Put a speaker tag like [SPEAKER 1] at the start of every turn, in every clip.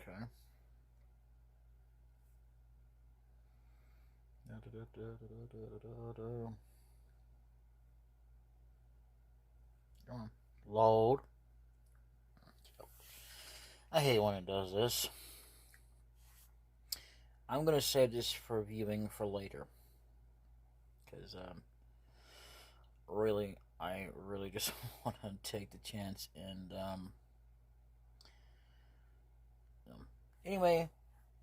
[SPEAKER 1] Okay. Come on. Load. I hate when it does this. I'm gonna save this for viewing for later. Because, I really just want to take the chance and, anyway,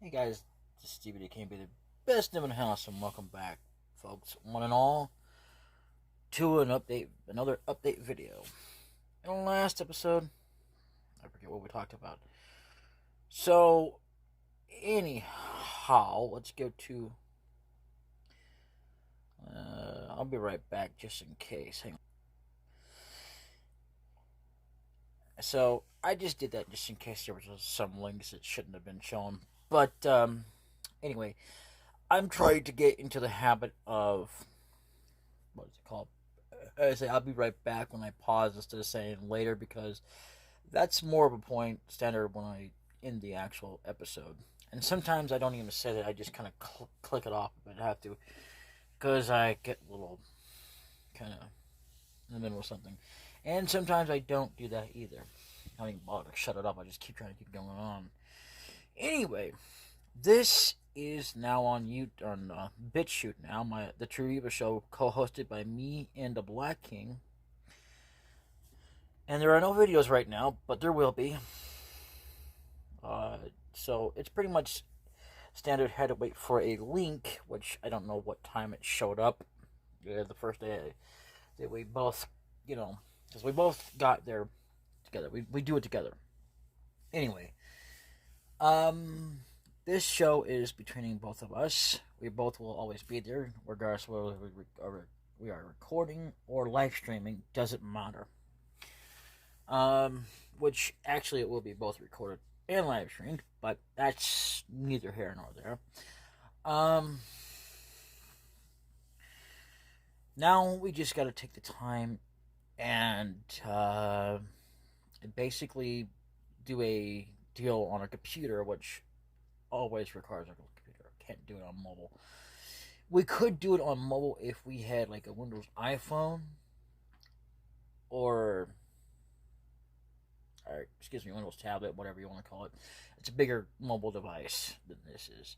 [SPEAKER 1] hey guys, this is DbdKmp, the best in the house, and welcome back, folks, one and all, to another update video. In the last episode, I forget what we talked about. So, anyhow, let's go to. I'll be right back just in case. Hang on. So, I just did that just in case there was some links that shouldn't have been shown. But, anyway, I'm trying to get into the habit of. What is it called? I say I'll be right back when I pause instead of saying later, because that's more of a point standard when I end the actual episode. And sometimes I don't even say that, I just kind of click it off if I have to, because I get a little kind of in the middle of something. And sometimes I don't do that either. I don't even bother to shut it up, I just keep trying to keep going on. Anyway, this is now on BitChute now, the True show, co-hosted by me and the Black King. And there are no videos right now, but there will be. So it's pretty much standard. Had to wait for a link, which I don't know what time it showed up. The first day that we both, because we both got there together. We do it together. Anyway, this show is between both of us. We both will always be there, regardless of whether we are recording or live streaming. Doesn't matter. Which actually it will be both recorded and live streamed, but that's neither here nor there. Now we just got to take the time and basically do a deal on a computer, which always requires a computer. Can't do it on mobile. We could do it on mobile if we had like a Windows iPhone or Windows tablet, whatever you want to call it. It's a bigger mobile device than this is,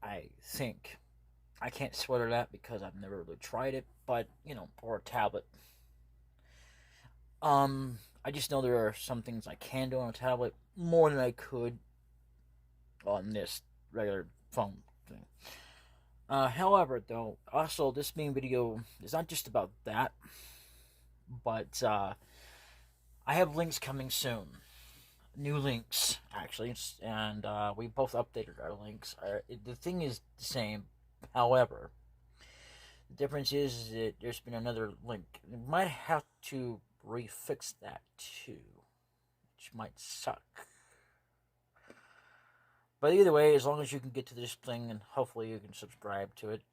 [SPEAKER 1] I think. I can't swear to that because I've never really tried it, but, or a tablet. I just know there are some things I can do on a tablet more than I could on this regular phone thing. However, though, also this main video is not just about that, but I have links coming soon. New links, actually, and we both updated our links. The thing is the same, however, the difference is that there's been another link. We might have to refix that too, which might suck. But either way, as long as you can get to this thing, and hopefully you can subscribe to it,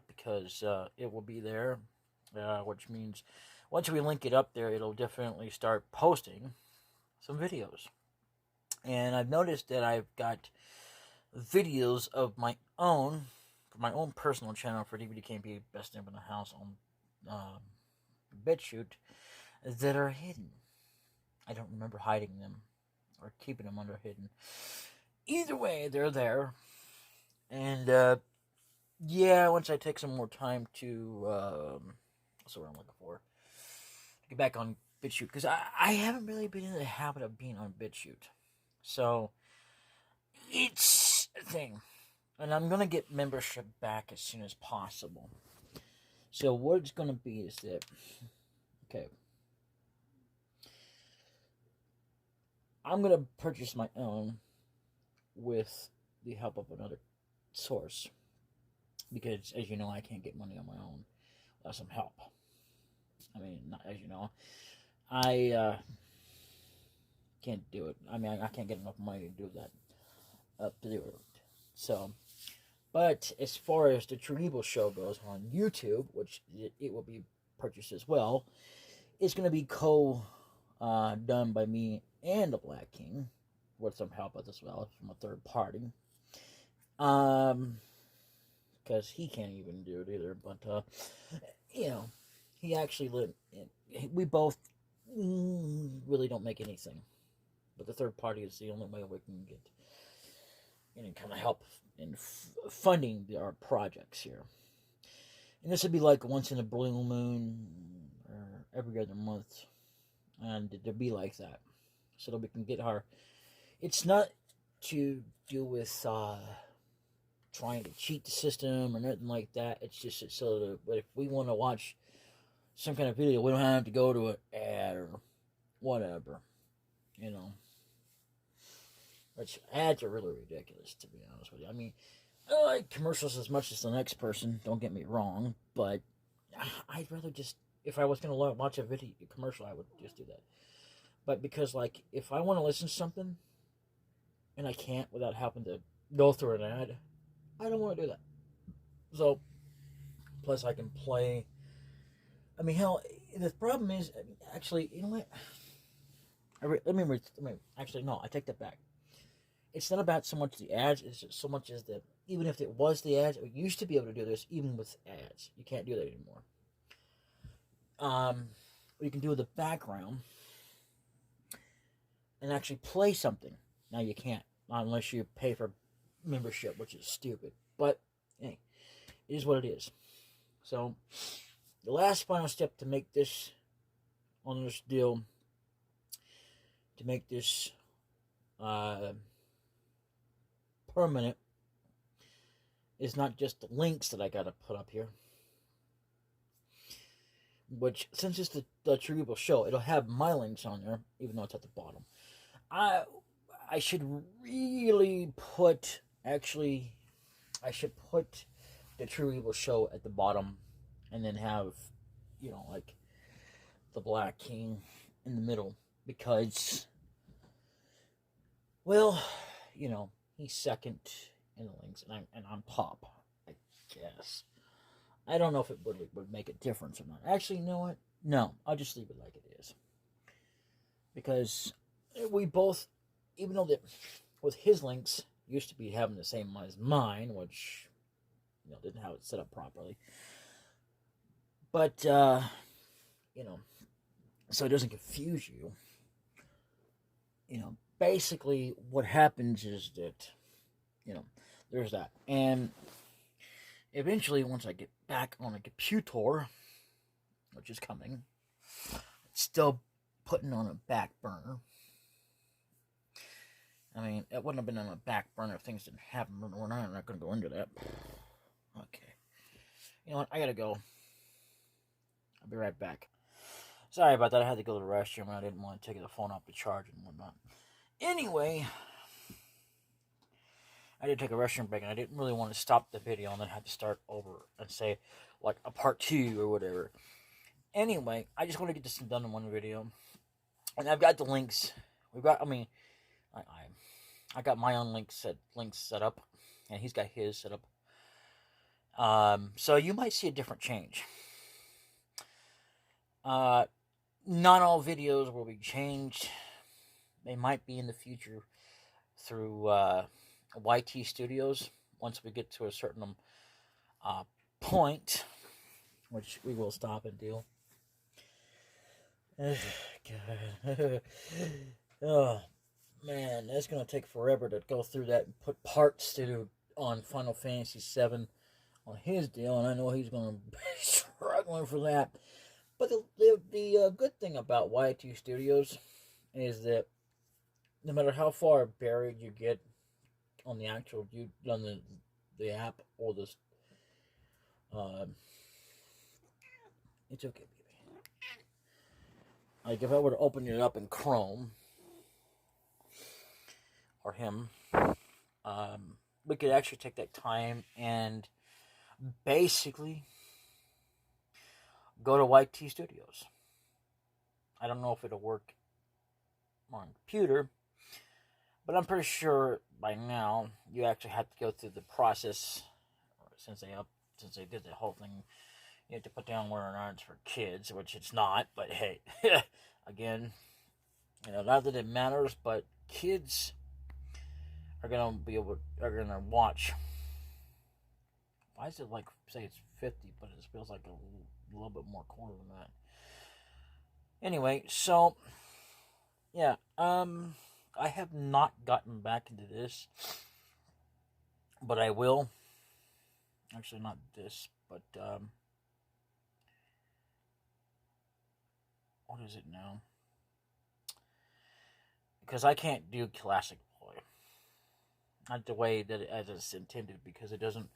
[SPEAKER 1] because it will be there, which means once we link it up there, it'll definitely start posting some videos. And I've noticed that I've got videos of my own, for my own personal channel for DbdKmp, Best in the House on BitChute, that are hidden. I don't remember hiding them or keeping them under hidden. Either way, they're there. And once I take some more time to that's what I'm looking for, get back on BitChute, because I haven't really been in the habit of being on BitChute. So it's a thing. And I'm going to get membership back as soon as possible. So what it's going to be is that, okay, I'm going to purchase my own with the help of another source. Because, as you know, I can't get money on my own without some help. I mean, as you know, I can't do it. I mean, I can't get enough money to do that. Up to do it. So, but as far as the True show goes on YouTube, which it will be purchased as well, it's going to be done by me and the Black King. with some help as well from a third party. Because he can't even do it either. But he actually lived. We both really don't make anything, but the third party is the only way we can get any kind of help in funding our projects here. And this would be like once in a blue moon or every other month, and it'd be like that, so that we can get our. It's not to do with trying to cheat the system or nothing like that. It's just so that if we want to watch some kind of video, we don't have to go to an ad or whatever, Which ads are really ridiculous, to be honest with you. I mean, I like commercials as much as the next person, don't get me wrong, but I'd rather just, if I was going to watch a commercial, I would just do that. But because, like, if I want to listen to something, and I can't without having to go through an ad, I don't want to do that. So, plus I can play. I mean, hell, the problem is, actually, you know what? Actually, no, I take that back. It's not about so much the ads, it's just so much as that, even if it was the ads, we used to be able to do this even with ads. You can't do that anymore. You can do the background and actually play something. Now you can't, not unless you pay for membership, which is stupid. But, hey, it is what it is. So, the last final step to make this, on this deal, to make this permanent, is not just the links that I gotta put up here. Which, since it's the Tribal show, it'll have my links on there, even though it's at the bottom. I should really put, actually, I should put the True Evil show at the bottom, and then have, like, the Black King in the middle, because, well, he's second in the links, and I'm top, I guess. I don't know if it would make a difference or not. Actually, you know what? No, I'll just leave it like it is. Because we both, even though that with his links used to be having the same as mine, which didn't have it set up properly. But so it doesn't confuse you. Basically what happens is that there's that, and eventually once I get back on a computer, which is coming, it's still putting on a back burner. I mean, it wouldn't have been on a back burner if things didn't happen, but we're not going to go into that. Okay. You know what? I gotta go. I'll be right back. Sorry about that. I had to go to the restroom, and I didn't want to take the phone off the charge and whatnot. Anyway, I did take a restroom break, and I didn't really want to stop the video and then have to start over and say, like, a part 2 or whatever. Anyway, I just want to get this done in one video. And I've got the links. I got my own links set up, and he's got his set up. So you might see a different change. Not all videos will be changed. They might be in the future through YT Studios once we get to a certain point, which we will stop and do. God. Oh man, that's gonna take forever to go through that and put parts on Final Fantasy VII on his deal, and I know he's gonna be struggling for that. But the good thing about YT Studios is that no matter how far buried you get on the actual on the app or this, it's okay, baby. Like if I were to open it up in Chrome or him, we could actually take that time and basically go to YT Studios. I don't know if it'll work on a computer, but I'm pretty sure by now you actually have to go through the process. Since they did the whole thing, you have to put down where or not it's for kids, which it's not. But hey, again, not that it matters, but kids are gonna watch. Why is it like say it's 50, but it feels like a little bit more corner than that? Anyway, so yeah, I have not gotten back into this, but I will. Actually, not this, but what is it now? Because I can't do classic play, not the way that as it's intended, because it doesn't.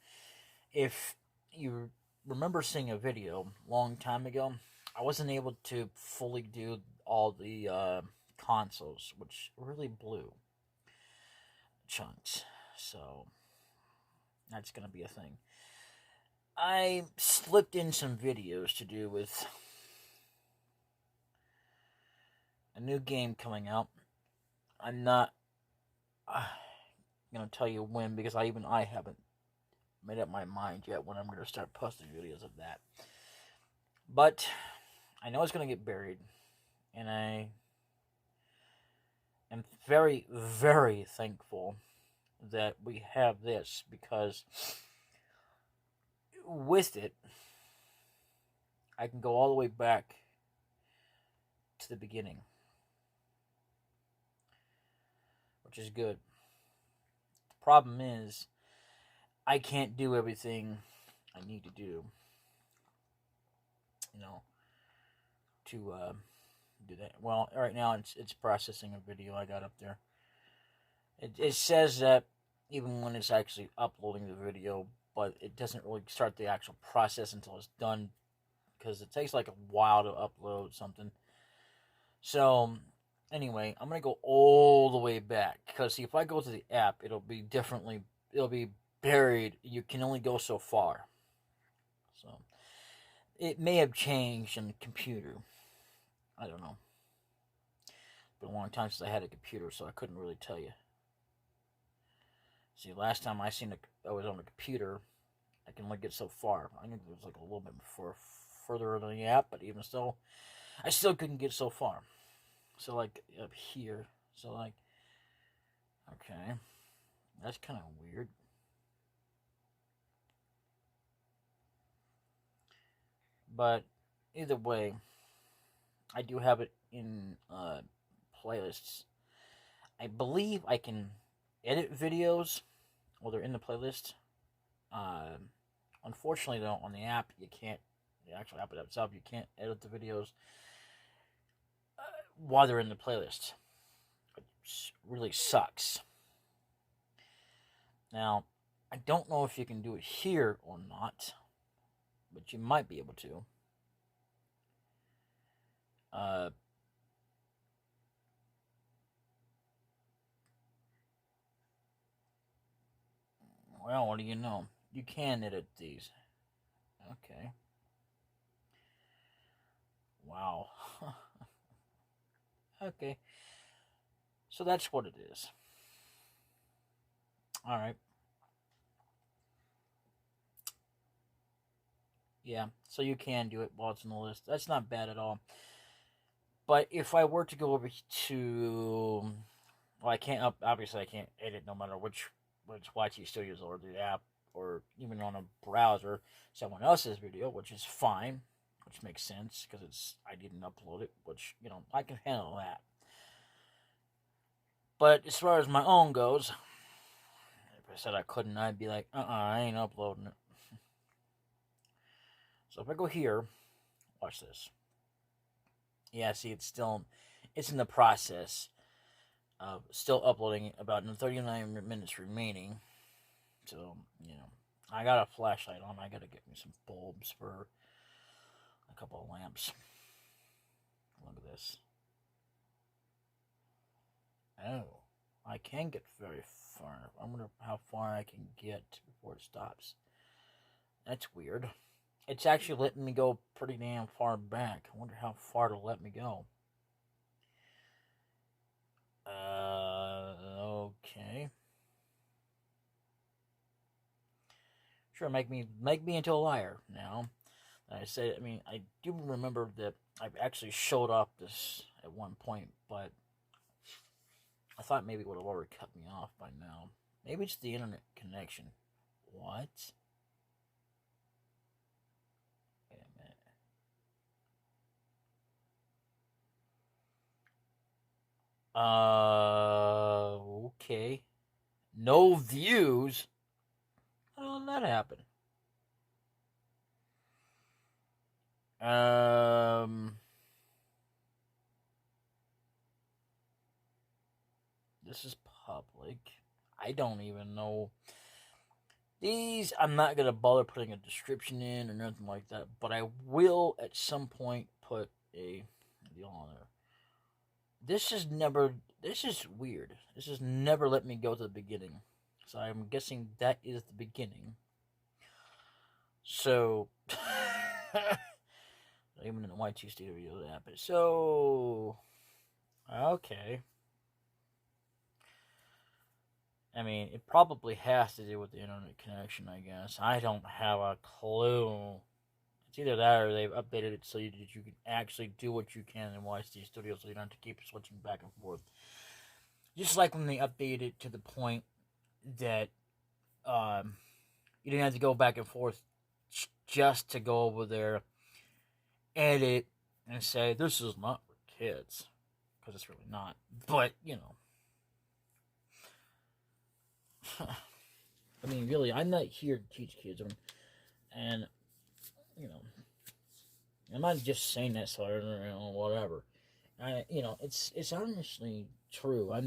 [SPEAKER 1] If you remember seeing a video long time ago, I wasn't able to fully do all the consoles, which really blew chunks. So that's gonna be a thing. I slipped in some videos to do with a new game coming out. I'm not gonna tell you when, because I haven't made up my mind yet when I'm gonna start posting videos of that. But I know it's gonna get buried, and I am very, very thankful that we have this, because with it, I can go all the way back to the beginning, which is good. The problem is, I can't do everything I need to do, to do that. Well, right now it's processing a video I got up there. It says that even when it's actually uploading the video, but it doesn't really start the actual process until it's done, because it takes like a while to upload something. So anyway, I'm gonna go all the way back, because if I go to the app, it'll be buried. You can only go so far. So it may have changed in the computer. I don't know. It's been a long time since I had a computer, so I couldn't really tell you. See, last time I was on a computer, I can only get so far. I think it was like a little bit further than the app, but even still, I still couldn't get so far. So like up here, so like, okay, that's kind of weird. But either way, I do have it in playlists. I believe I can edit videos while they're in the playlist. Unfortunately, though, on the app, you can't. The actual app itself, you can't edit the videos while they're in the playlist. Which really sucks. Now, I don't know if you can do it here or not, but you might be able to. Well, what do you know? You can edit these. Okay. Wow. Okay. So that's what it is. Alright. Yeah, so you can do it while it's on the list. That's not bad at all. But if I were to go over to... Well, I can't... Obviously, I can't edit no matter which YT Studios or the app, or even on a browser, someone else's video, which is fine, which makes sense, because I didn't upload it, which, I can handle that. But as far as my own goes, if I said I couldn't, I'd be like, I ain't uploading it. So if I go here, watch this. Yeah, see, it's in the process of still uploading, about 39 minutes remaining. So, I got a flashlight on. I gotta get me some bulbs for a couple of lamps. Look at this. Oh, I can get very far. I wonder how far I can get before it stops. That's weird. It's actually letting me go pretty damn far back. I wonder how far it'll let me go. Okay. Sure, make me into a liar now. I do remember that I've actually showed off this at one point, but I thought maybe it would have already cut me off by now. Maybe it's the internet connection. What? Wait a minute. Okay. No views? How did that happen? This is public. I don't even know. These, I'm not going to bother putting a description in or nothing like that, but I will at some point put a deal on there. This is weird. This has never let me go to the beginning. So I'm guessing that is the beginning. So, even in the YT Studio video that happened. So, okay. I mean, it probably has to do with the internet connection, I guess. I don't have a clue. It's either that or they've updated it so that you can actually do what you can in YT Studio so you don't have to keep switching back and forth. Just like when they updated it to the point that you didn't have to go back and forth just to go over there, edit, and say, this is not for kids. Because it's really not. But, you know. I mean, really, I'm not here to teach kids. And, you know, I'm not just saying that so I don't know, whatever. It's honestly true. I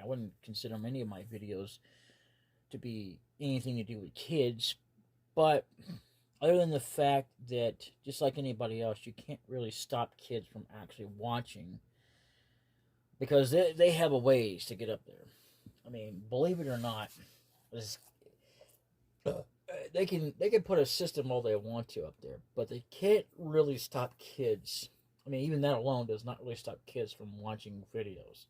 [SPEAKER 1] wouldn't consider many of my videos to be anything to do with kids, but other than the fact that, just like anybody else, you can't really stop kids from actually watching because they have a ways to get up there. I mean, believe it or not, they can put a system all they want to up there, but they can't really stop kids. I mean, even that alone does not really stop kids from watching videos.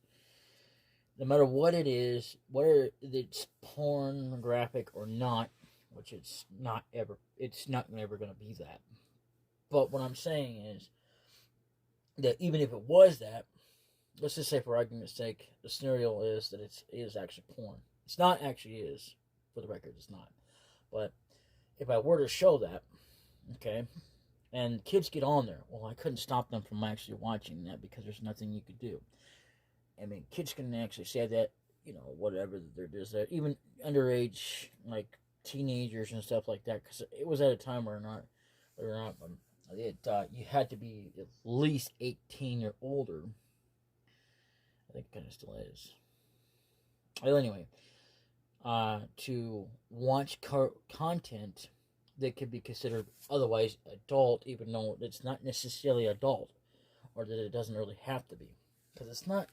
[SPEAKER 1] No matter what it is, whether it's pornographic or not, which it's not ever going to be that. But what I'm saying is that even if it was that, let's just say for argument's sake, the scenario is that it is actually porn. It's not actually is, for the record, it's not. But if I were to show that, okay, and kids get on there, well, I couldn't stop them from actually watching that because there's nothing you could do. I mean, kids can actually say that, you know, whatever there is, that even underage, like teenagers and stuff like that, because it was at a time where you had to be at least 18 or older. I think it kind of still is. Well, anyway, to watch content that could be considered otherwise adult, even though it's not necessarily adult, or that it doesn't really have to be, because it's not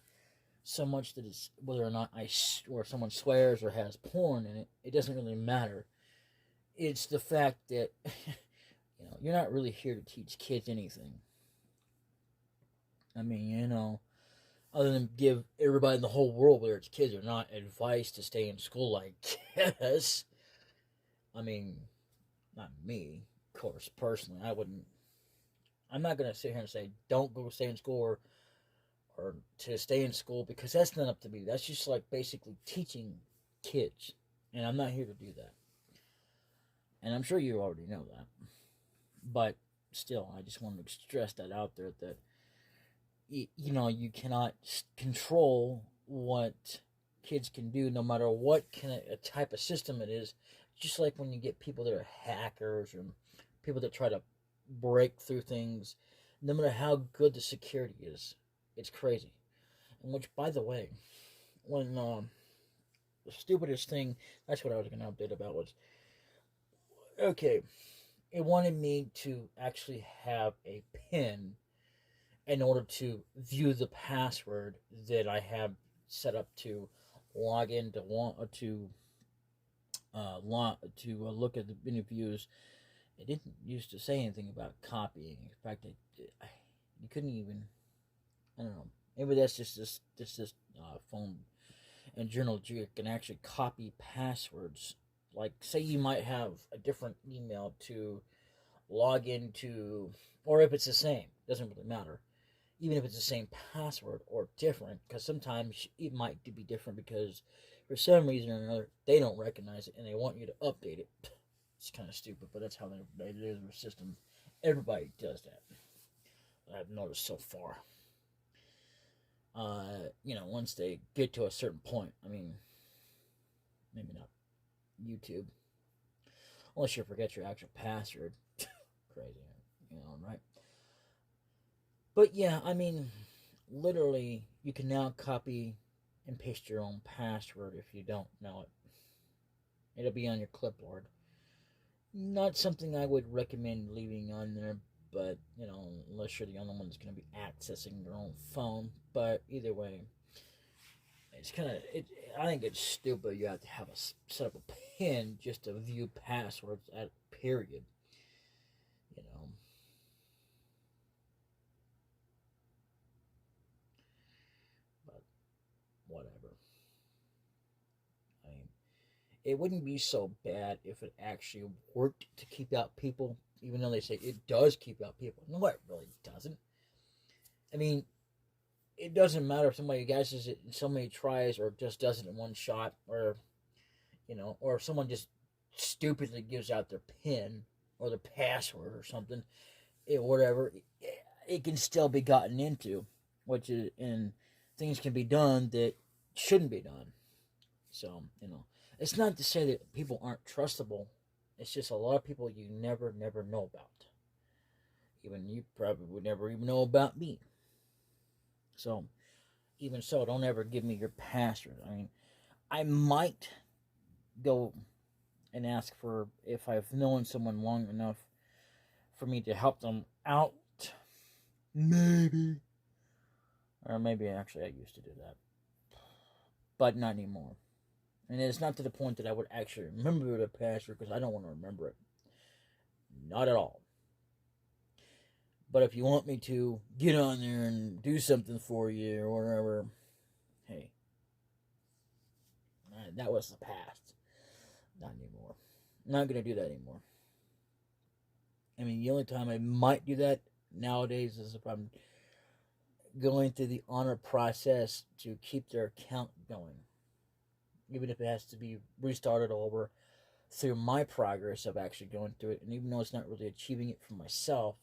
[SPEAKER 1] so much that it's whether or not or someone swears or has porn in it. It doesn't really matter. It's the fact that you know, you're not really here to teach kids anything. I mean, you know, other than give everybody in the whole world, whether it's kids or not, advice to stay in school, I guess. I mean, not me, of course, personally. I'm not going to sit here and say, don't go stay in school or to stay in school, because that's not up to me. That's just like basically teaching kids. And I'm not here to do that. And I'm sure you already know that. But still, I just want to stress that out there, that you know, you cannot control what kids can do, no matter what type of system it is. Just like when you get people that are hackers or people that try to break through things, no matter how good the security is, it's crazy. And which, by the way, when the stupidest thing, that's what I was going to update about, was, okay, it wanted me to actually have a PIN in order to view the password that I have set up to log in to look at the interviews. It didn't used to say anything about copying. In fact, you couldn't even. I don't know. Maybe that's just this phone and journal can actually copy passwords. Like, say you might have a different email to log into, or if it's the same, doesn't really matter. even if it's the same password or different, because sometimes it might be different because for some reason or another they don't recognize it and they want you to update it. It's kind of stupid, but that's how they do their system. Everybody does that. I've noticed so far. Once they get to a certain point, I mean, maybe not YouTube, unless you forget your actual password. Crazy, right? But yeah, I mean, literally, you can now copy and paste your own password if you don't know it. It'll be on your clipboard. Not something I would recommend leaving on there, but, unless you're the only one that's going to be accessing your own phone. But either way, it's kind of, I think it's stupid you have to have set up a PIN just to view passwords at period. But whatever. I mean, it wouldn't be so bad if it actually worked to keep out people, even though they say it does keep out people. No, it really doesn't. I mean, it doesn't matter if somebody guesses it in so many tries or just does it in one shot, or or if someone just stupidly gives out their PIN or their password or something, whatever, it can still be gotten into, and things can be done that shouldn't be done. So, it's not to say that people aren't trustable. It's just a lot of people you never know about. Even you probably would never even know about me. So, even so, don't ever give me your password. I mean, I might go and ask for, if I've known someone long enough for me to help them out. Maybe. Or maybe actually I used to do that. But not anymore. And it's not to the point that I would actually remember the password, because I don't want to remember it. Not at all. But if you want me to get on there and do something for you or whatever, hey, that was the past. Not anymore. I'm not going to do that anymore. I mean, the only time I might do that nowadays is if I'm going through the honor process to keep their account going. Even if it has to be restarted over through my progress of actually going through it. And even though it's not really achieving it for myself,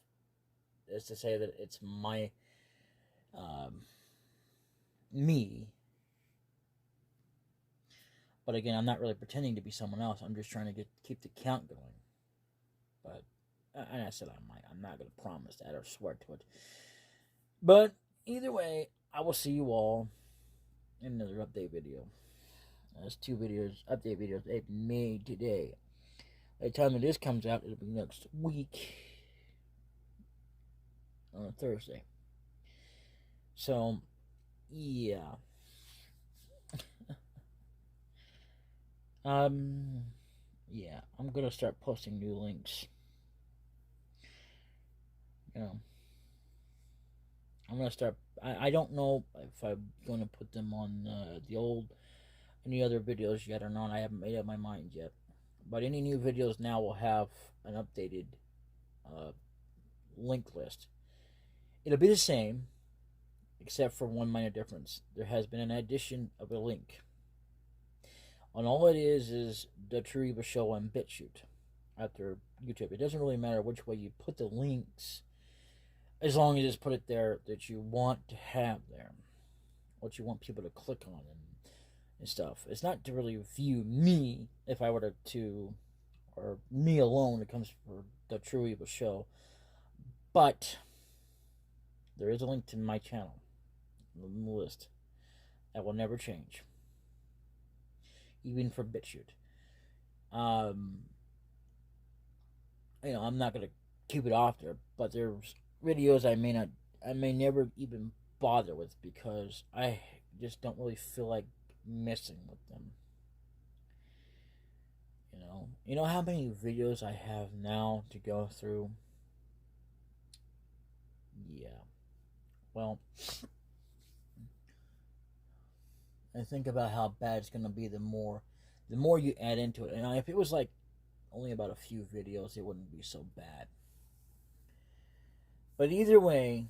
[SPEAKER 1] is to say that it's my me. But again, I'm not really pretending to be someone else. I'm just trying to keep the count going. But, and I said I might. I'm not going to promise that or swear to it. But either way, I will see you all in another update video. There's 2 update videos I've made today. By the time this comes out, it'll be next week on a Thursday. So, yeah. Yeah, I'm gonna start posting new links. I'm gonna start. I don't know if I'm gonna put them on any other videos yet or not. I haven't made up my mind yet. But any new videos now will have an updated link list. It'll be the same, except for one minor difference. There has been an addition of a link. And all it is the Tariba Show on BitChute after YouTube. It doesn't really matter which way you put the links, as long as it's put it there that you want to have there, what you want people to click on and stuff. It's not to really view me, if I were to or me alone. It comes for the True Evil Show, but there is a link to my channel in the list that will never change, even for BitChute. I'm not gonna keep it off there, but there's videos I may never even bother with, because I just don't really feel like messing with them. You know how many videos I have now to go through? Yeah. Well, I think about how bad it's gonna be the more you add into it. And if it was like only about a few videos, it wouldn't be so bad. But either way,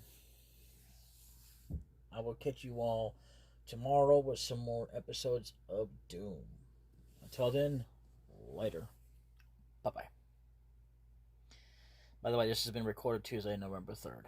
[SPEAKER 1] I will catch you all tomorrow with some more episodes of Doom. Until then, later. Bye-bye. By the way, this has been recorded Tuesday, November 3rd.